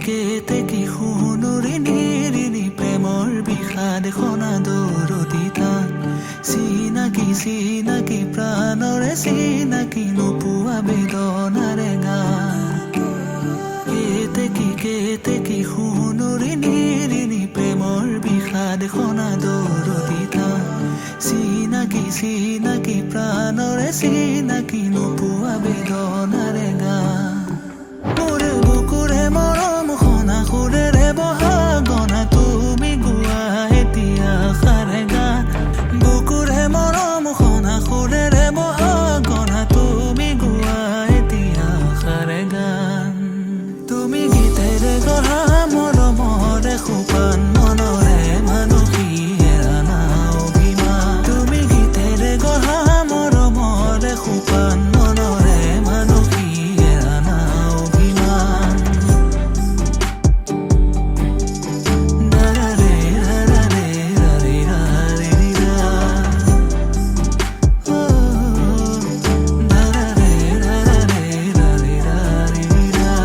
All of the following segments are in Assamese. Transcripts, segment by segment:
কেতে কি শুনুৰি নিৰিনি প্ৰেমৰ বিষাদ খনা দৰদিতা চিনাকি চিনাকি প্ৰাণৰে চিনাকি নোপোৱা বেদনাৰে গান কেতে কি শুনুৰি নিৰিনি প্ৰেমৰ বিষাদ খনা দৰদিতা চিনাকি চিনাকি প্ৰাণৰে চিনাকি নোপোৱা বেদনাৰে গান মোৰে বুকুৰে মৰম খনা সুৰেৰে বহাগনা তুমি গোৱা এতিয়া সাৰে গান বুকুৰে মৰম খনা সুৰেৰে বহাগনা তুমি গোৱা এতিয়া সাৰে গান তুমি গীতেৰে গঢ়া মৰমৰে সোপান মনৰে মানসী হেৰানা অভিমান তুমি গীতেৰে গঢ়া মৰমৰে সোপান মনৰে মানসী হেৰানা অভিমান দাৰাৰে ৰাৰে ৰাৰে ৰাৰে ৰা ও দাৰাৰে ৰাৰে ৰাৰে ৰাৰে ৰা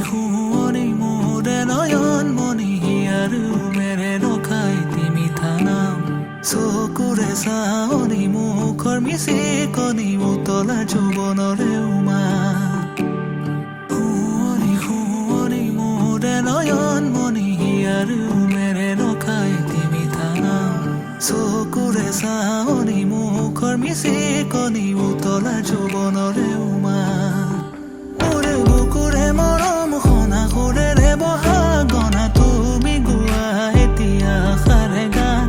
শুৱনি মোৰে নয়ন মণি আৰু মেৰে নখাই তিমি থানাম চকুৰে চাৱনি মুখৰ মিচিকনি উতলা যৌৱনৰে উমা শুৱনি মোৰে নয়ন মণি আৰু মেৰে নখাই তিমি থানাম চকুৰে চাৱনি মুখৰ মিচিকনি উতলা যৌৱনৰে উমা মোৰে বুকুৰে মৰম খনা সুৰেৰে বহাগনা তুমি গোৱা এতিয়া সাৰে গান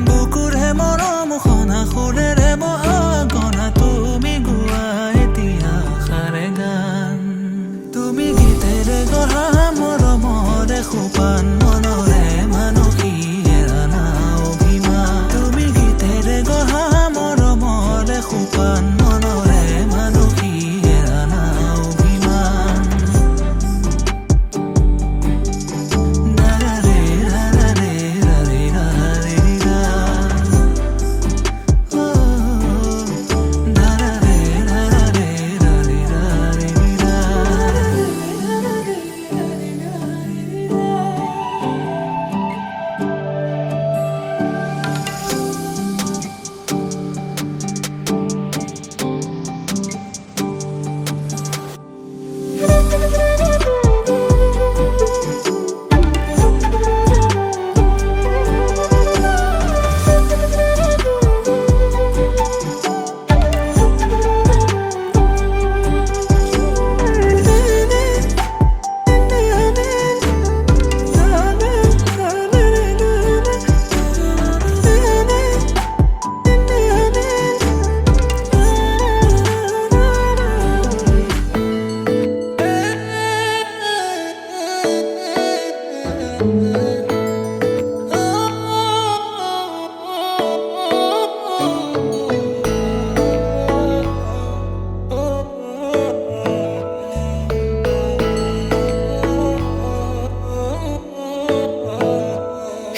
বুকুৰে মৰম খনা সুৰেৰে বহাগনা তুমি গোৱা এতিয়া সাৰে গান তুমি গীতেৰে গঢ়া মৰমৰে সোপান মনৰে মানসী হেৰানা অভিমান তুমি গীতেৰে গঢ়া মৰমৰে সোপান মনৰে মানসী হেৰানা অভিমান দাৰাৰে ৰাৰে ৰাৰে ৰাৰে ৰা ও দাৰাৰে ৰাৰে ৰাৰে ৰাৰে ৰা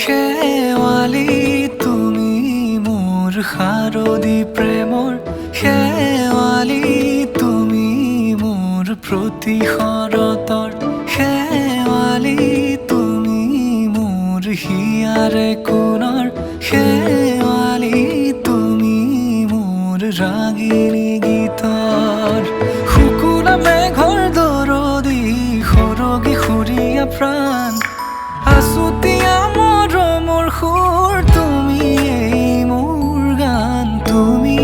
শেৱালি তুমি মোৰ শাৰদী প্ৰেমৰ শেৱালি তুমি মোৰ প্ৰতি শৰতৰ শেৱালি তুমি মোৰ হিয়াৰে কোণৰ শেৱালি তুমি মোৰ ৰাগিনী গীতৰ শুকুলা মেঘৰ দৰদি সৰগী সুৰীয়া প্ৰাণ আছুতীয়া মৰমৰ সুৰ তুমি মোৰ গান তুমি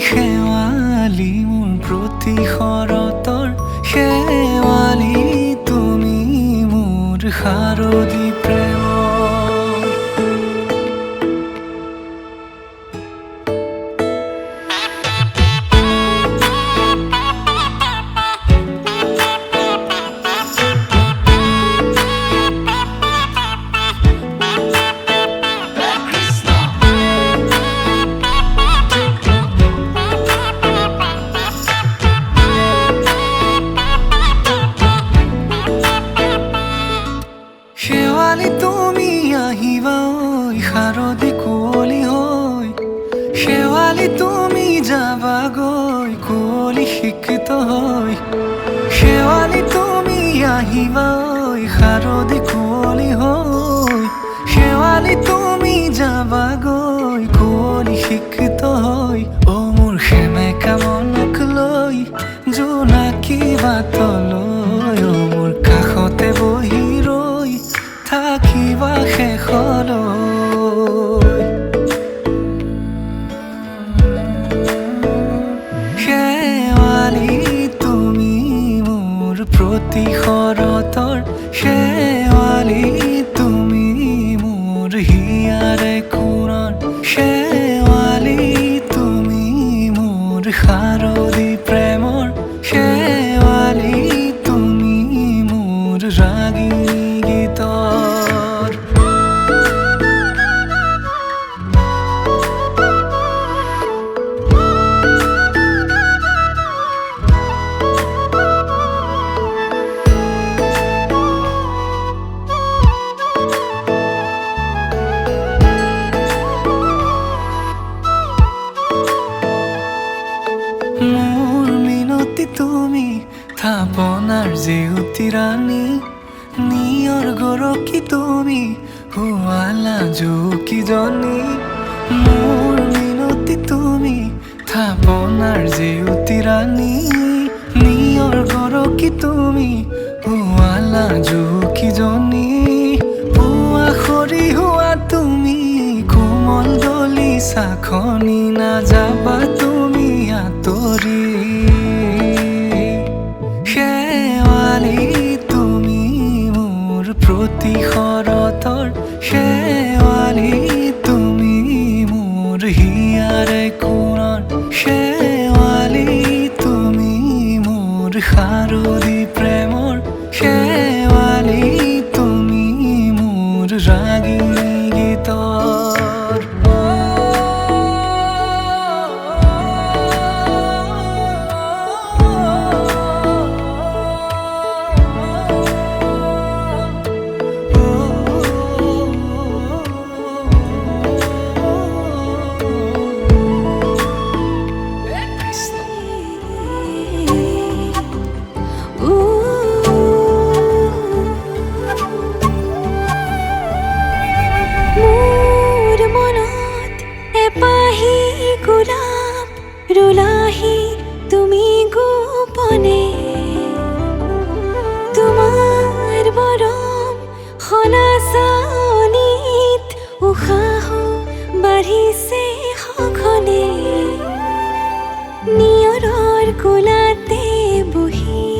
শেৱালি মোৰ প্ৰতি শৰতৰ শেৱালি তুমি মোৰ শাৰদী প্ৰেমৰ শেৱালি তুমি আহিবা ঐ শাৰদী কুঁৱলী হৈ শেৱালি তুমি যাবাগৈ কুঁৱলী শিক্ষিত হৈ শেৱালি তুমি আহিবা ঐ শাৰদী কুঁৱলী হৈ শেৱালি তুমি যাবাগৈ কুঁৱলী শিক্ষিত হৈ অ মোৰ সেমেকা মনক লৈ জোনাকী বাটলৈ অ মোৰ কাষতে বহি ৰৈ থাকিবা শেষলৈ শেৱালি তুমি মোৰ প্ৰতি শৰতৰ শেৱালি তুমি মোৰ হিয়াৰে কোণৰ শেৱালি তুমি মোৰ শাৰদী প্ৰেমৰ শেৱালি তুমি মোৰ ৰাগিনী গীতৰ মোৰ মিনতি তুমি থাপনাৰ জেউতি ৰাণী নিয়ৰ গৰকী তুমি শুৱালা জুকিজনী মোৰ মিনতি তুমি থাপনাৰ জেউতি ৰাণী নিয়ৰ গৰকী তুমি শুৱালা জুকিজনী পুৱা খৰি হোৱা তুমি কোমল দলি চাখনি নাযাবা তুমি আঁতৰি শেৱালি তুমি মোৰ প্ৰতি শৰতৰ শেৱালি তুমি মোৰ হিয়াৰে কোণৰ শেৱালি তুমি মোৰ শাৰদী প্ৰেমৰ শেৱালি তুমি মোৰ ৰাগিনী গীতৰ ৰুলাহি তুমি গোপনে তোমাৰ মৰম সনাচানিত উশাহ বাঢ়িছে সঘনে নিয়ৰৰ কোলাতে বহি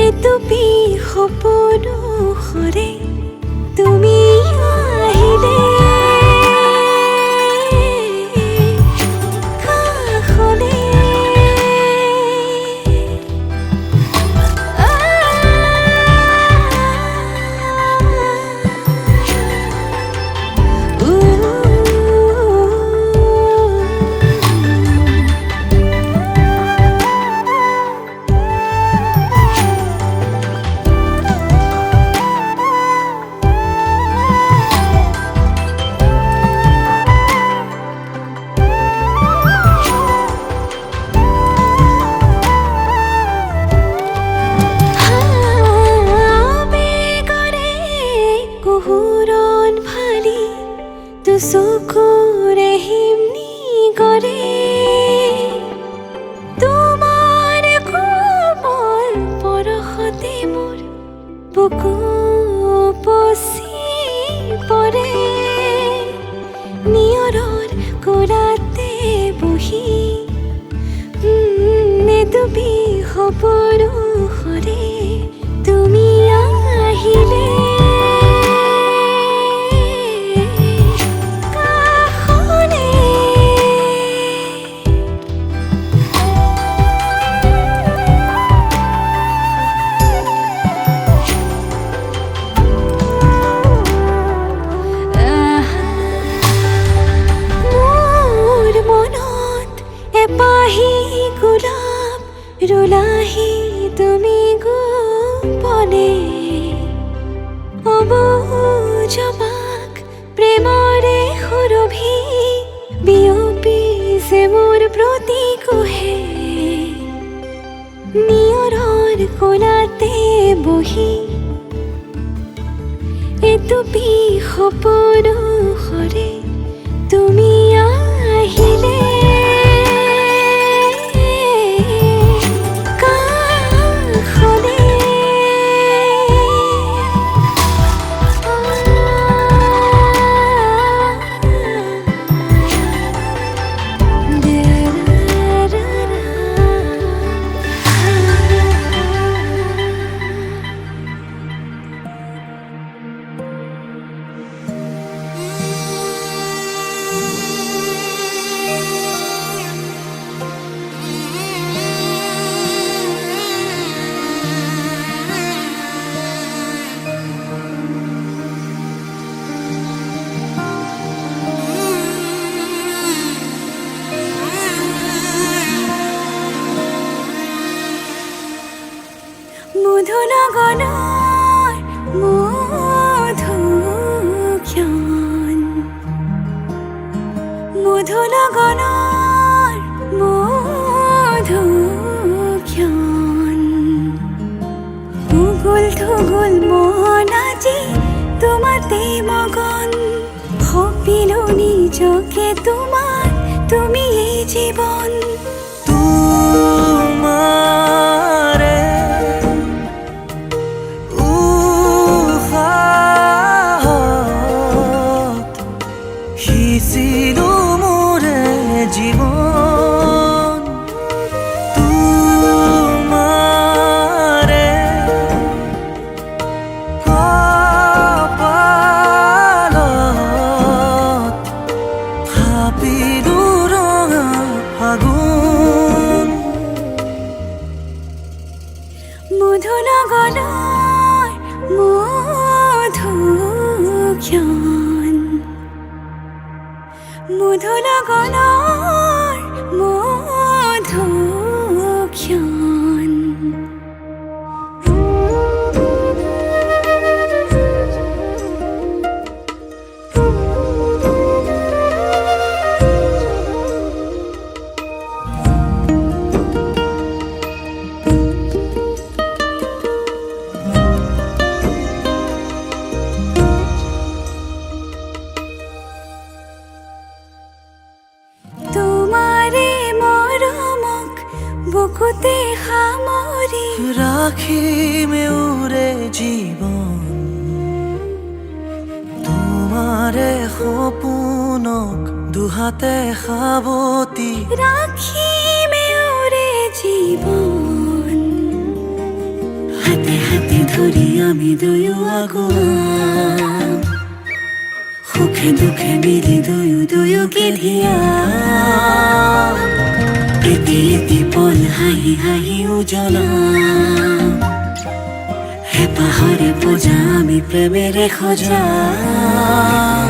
এটুপি সপোনো সৰে তুমি আহিলে চকুৰে হিমনি কৰে তোমাৰ কোমল পৰশতে মোৰ বুকু উপচি পৰে নিয়ৰৰ কোলাতে বহি এটুপি সপোনো সৰে তুমি আহিলে ৰুলাহি কোহে নিয়ৰৰ কোলাতে বহি এটুপি সপোন সৰে তুমি আহিলে কাষলে মধুনগনৰ মধুক্ষণ মধুনগনৰ মধুক্ষণ উগুল থুগুল মন আজি তোমাতে মগন সপিলো নিজকে তোমাৰ তুমি এই জীৱন তোমাৰে উশাহত সিঁচিলো মোৰে জীৱন তোমাৰে কপালত থাপিলো ৰঙা ফাগুন মধুনগৰৰ মধুক্ষণ মধুনগৰৰ মধুক্ষণ তোমাৰে মৰমক বুকুতে সামৰি ৰাখিমে উৰে জীবন তোমাৰে সপোনক দুহাতে সাবতি ৰাখিমে ওৰে জীৱন হাতে হাতে ধৰি আমি দুয়ো আগুৱাম সুখে দুখে মিলি দুয়োকে ধিয়াম এটি এটি পল হাঁহি হাঁহি উজ্বলাম হেঁপাহৰে পূজা আমি প্ৰেমেৰে সজাম